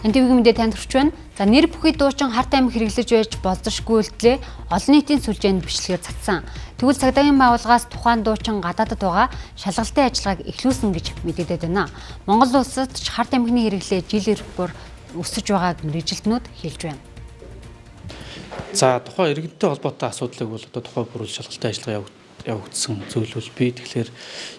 Энтэвгийн мэдээ танд хүрч байна. За нэр бүхий дуучин харт амь хэрэглэж байж болзошгүй үйлдэлээ олон нийтийн сүлжээнд бичлэгээр цацсан. Тэгвэл цагдаагийн байгууллагаас тухайн дуучин гадаадд байгаа шалгалтын ажиллагааг эхлүүлсэн гэж мэдэгдээд байна. Монгол улсад ч харт амхны хэрэглээ жил ирэх бүр өсөж байгааг мэргэжилтнүүд хэлж байна. За тухайн иргэнтэй холбоотой асуудлыг бол одоо тухайн бүрэл шалгалтын ажиллагаа явагдсан зөвлөл бий. Тэгэхээр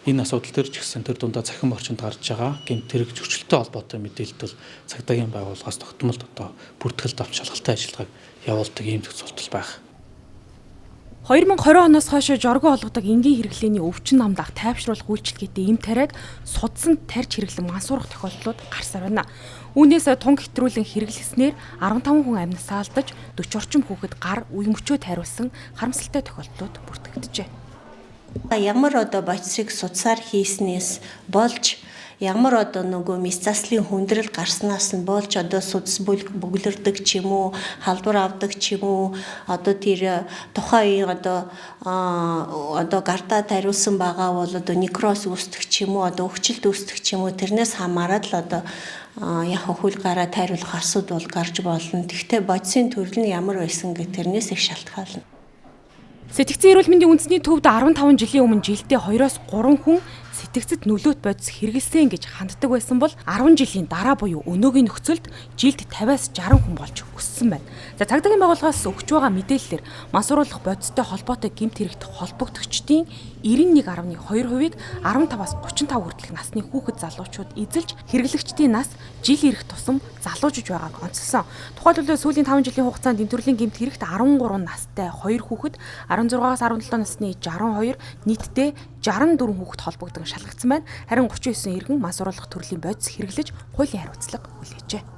энэ асуудал төр ч гэсэн тэр дундаа захин орчинд гарч байгаа гэмт хэрэг зөрчилтэй холбоотой мэдээлэлд бол цагдаагийн байгууллагаас тогтмолд одоо бүртгэлд авч шалгалтын ажиллагааг явуулдаг ийм тохиолдол байх. 2020 оноос хойш жоргоо олгодог энгийн хэрэглээний өвчин намлах тайвшруулах үйлчилгээтэй эм тариаг судсан тарьж хэрэглэн мансуурах тохиолдлууд гарсаар байна. Үүнээс тунг хэтрүүлэн хэрэглэснээр 15 хүн амьнасаа алдаж 40 орчим хүүхэд гар үе мөчөө тайруулсан харамсалтай тохиолдлууд бүртгэгджээ. Ямар одоо бодисыг судсаар хийснээс болж ямар одоо нөгөө мис заслын хүндрэл гарснаас нь болж одоо судас бүглэрдэг ч юм уу халдвар авдаг ч юм уу одоо тэр тухайн одоо гартаа тариулсан байгаа бол одоо некроз үүсдэг ч юм уу одоо өвчлөлт үүсдэг ч юм уу тэрнээс хамаарат л одоо яг хөл гараа тариулах асуудал бол гарч болно. Тэгвэл бодисын төрөл нь ямар байсан гэх тэрнээс их шалтгаална. Сэтгцэн эрүүл мэндийн үндэсний төвд 15 жилийн өмнө жилдээ 2-3 хүн сэтгцэд нөлөөт бодис хэрэгэлсэн гэж ханддаг байсан бол 10 жилийн дараа буюу өнөөгийн нөхцөлд жилд 50-аас 60 хүн болж өссөн байна. За цагдаагийн байгууллагаас өгч байгаа мэдээллээр мансууруулах бодистой холбоотой гэмт хэрэгт холбогдогчдын 91.2%-ийг 15-аас 35 хүртэлх насны хүүхэд залуучууд эзэлж хэрэглэгчдийн нас жил ирэх тусам залуужж байгааг онцлсон. Тухайлбал сүүлийн 5 жилийн хугацаанд энэ төрлийн гэмт хэрэгт 13 настай 2 хүүхэд 16-аас 17 насны 62 нийтдээ 64 хүүхэд холбогдсон шалгагдсан байна. Харин 39 иргэн мансууруулах төрлийн бодис хэрэглэж хуулийн хариуцлага хүлээжээ.